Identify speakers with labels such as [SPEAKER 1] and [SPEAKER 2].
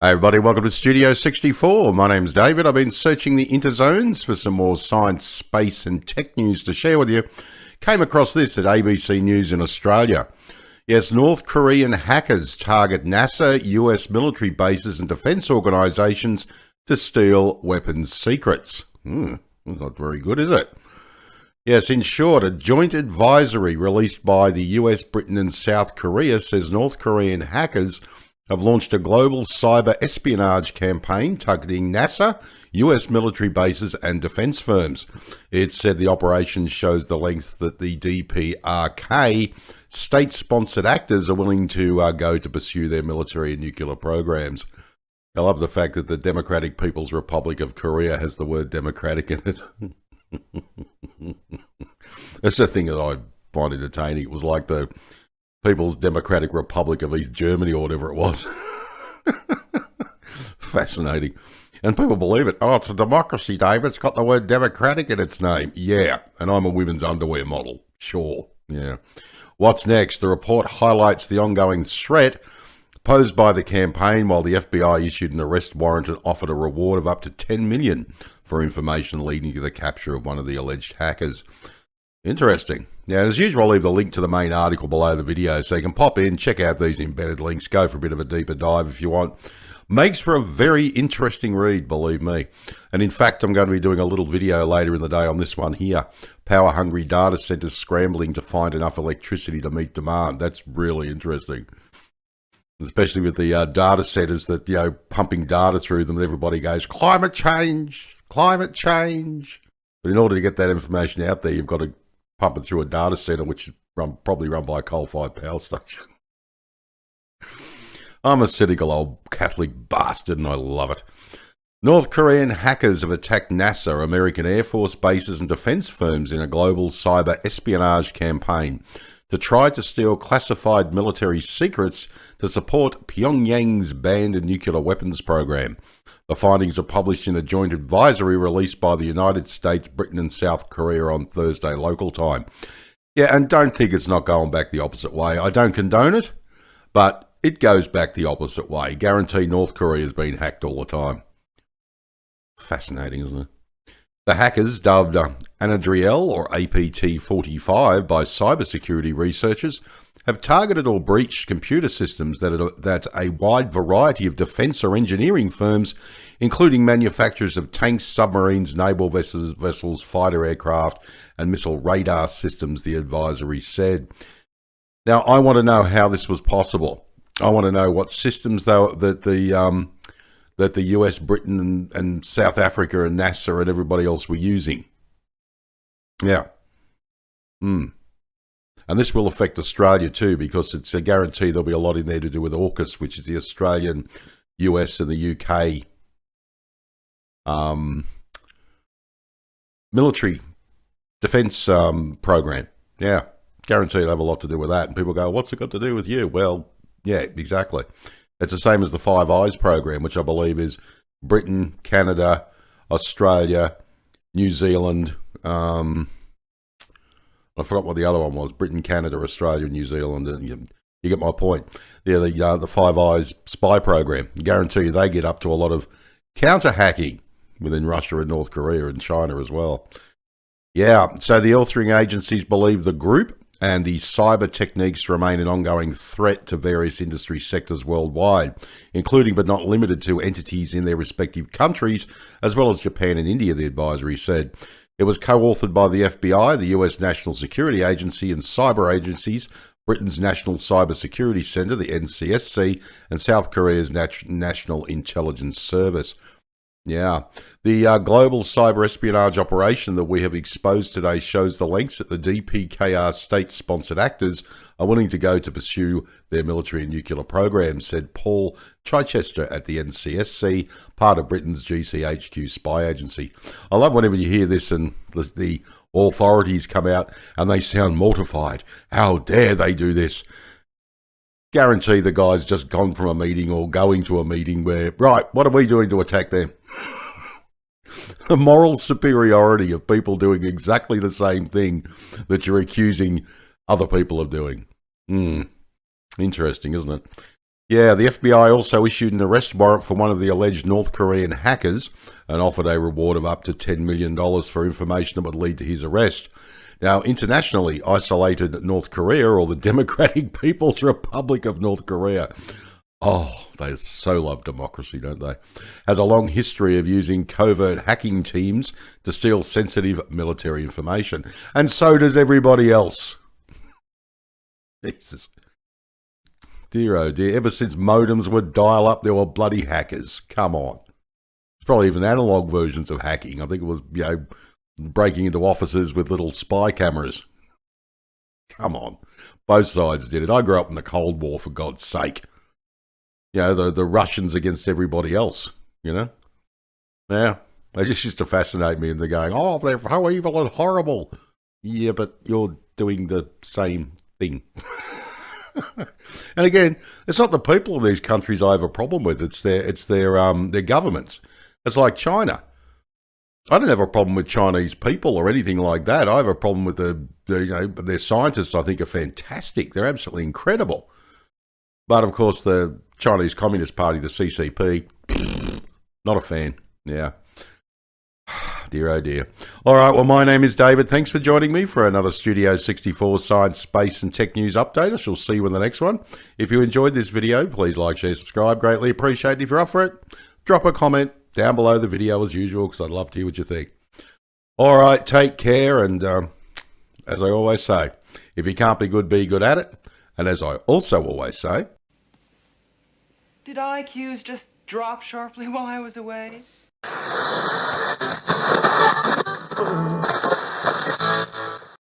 [SPEAKER 1] Hey everybody, welcome to Studio 64. My name's David. I've been searching the interzones for some more science, space and tech news to share with you. Came across this at ABC News in Australia. Yes, North Korean hackers target NASA, US military bases and defence organisations to steal weapons secrets. Not very good, is it? Yes, in short, a joint advisory released by the US, Britain and South Korea says North Korean hackers have launched a global cyber espionage campaign targeting NASA, US military bases and defence firms. It said the operation shows the lengths that the DPRK state-sponsored actors are willing to go to pursue their military and nuclear programs. I love the fact that the Democratic People's Republic of Korea has the word democratic in it. That's the thing that I find entertaining. It was like the People's Democratic Republic of East Germany or whatever it was. Fascinating. And people believe it. Oh, it's a democracy, David. It's got the word democratic in its name. Yeah, and I'm a women's underwear model. Sure, yeah. What's next? The report highlights the ongoing threat posed by the campaign, while the FBI issued an arrest warrant and offered a reward of up to $10 million for information leading to the capture of one of the alleged hackers. Interesting. Now, as usual, I'll leave the link to the main article below the video, so you can pop in, check out these embedded links, go for a bit of a deeper dive if you want. Makes for a very interesting read, believe me. And in fact, I'm going to be doing a little video later in the day on this one here. Power-hungry data centers scrambling to find enough electricity to meet demand. That's really interesting. Especially with the data centers that, pumping data through them, everybody goes, climate change, climate change. But in order to get that information out there, you've got to pump it through a data center, which is probably run by a coal-fired power station. I'm a cynical old Catholic bastard, and I love it. North Korean hackers have attacked NASA, American Air Force bases and defense firms in a global cyber espionage campaign to try to steal classified military secrets to support Pyongyang's banned nuclear weapons program. The findings are published in a joint advisory released by the United States, Britain and South Korea on Thursday local time. Yeah, and don't think it's not going back the opposite way. I don't condone it, but it goes back the opposite way. Guarantee North Korea has been hacked all the time. Fascinating, isn't it? The hackers, dubbed Anadriel or APT-45 by cybersecurity researchers, have targeted or breached computer systems that a wide variety of defence or engineering firms, including manufacturers of tanks, submarines, naval vessels, fighter aircraft, and missile radar systems, the advisory said. Now, I want to know how this was possible. I want to know what systems that the US, Britain, and South Africa, and NASA, and everybody else were using. Yeah. And this will affect Australia too, because it's a guarantee there'll be a lot in there to do with AUKUS, which is the Australian, US, and the UK military defence program. Yeah, guarantee it'll have a lot to do with that. And people go, what's it got to do with you? Well, yeah, exactly. It's the same as the Five Eyes program, which I believe is Britain, Canada, Australia, New Zealand. I forgot what the other one was. Britain, Canada, Australia, New Zealand. And you get my point. Yeah, the Five Eyes spy program. I guarantee you they get up to a lot of counter-hacking within Russia and North Korea and China as well. Yeah, so the authoring agencies believe the group and the cyber techniques remain an ongoing threat to various industry sectors worldwide, including but not limited to entities in their respective countries, as well as Japan and India, the advisory said. It was co-authored by the FBI, the US National Security Agency, and cyber agencies, Britain's National Cyber Security Centre, the NCSC, and South Korea's National Intelligence Service. Yeah, the global cyber espionage operation that we have exposed today shows the lengths that the DPKR state-sponsored actors are willing to go to pursue their military and nuclear programs, said Paul Chichester at the NCSC, part of Britain's GCHQ spy agency. I love whenever you hear this and the authorities come out and they sound mortified. How dare they do this? Guarantee the guy's just gone from a meeting or going to a meeting where, right, what are we doing to attack them? The moral superiority of people doing exactly the same thing that you're accusing other people of doing. Interesting, isn't it? Yeah, the FBI also issued an arrest warrant for one of the alleged North Korean hackers and offered a reward of up to $10 million for information that would lead to his arrest. Now, internationally isolated North Korea, or the Democratic People's Republic of North Korea, oh, they so love democracy, don't they? Has a long history of using covert hacking teams to steal sensitive military information. And so does everybody else. Jesus. Dear oh dear, ever since modems would dial up, there were bloody hackers. Come on. It's probably even analog versions of hacking. I think it was, breaking into offices with little spy cameras. Come on. Both sides did it. I grew up in the Cold War, for God's sake. The Russians against everybody else, Yeah. They just used to fascinate me, and they're going, oh, they're how evil and horrible. Yeah, but you're doing the same thing. And again, it's not the people of these countries I have a problem with. It's their governments. It's like China. I don't have a problem with Chinese people or anything like that. I have a problem with their scientists. I think are fantastic. They're absolutely incredible. But of course, the Chinese Communist Party, the CCP, not a fan. Yeah. Dear, oh dear. All right, well, my name is David. Thanks for joining me for another Studio 64 Science, Space and Tech News update. I shall see you in the next one. If you enjoyed this video, please like, share, subscribe. Greatly appreciate it. If you're up for it, drop a comment down below the video as usual, because I'd love to hear what you think. All right, take care. And as I always say, if you can't be good at it. And as I also always say...
[SPEAKER 2] Did IQs just drop sharply while I was away?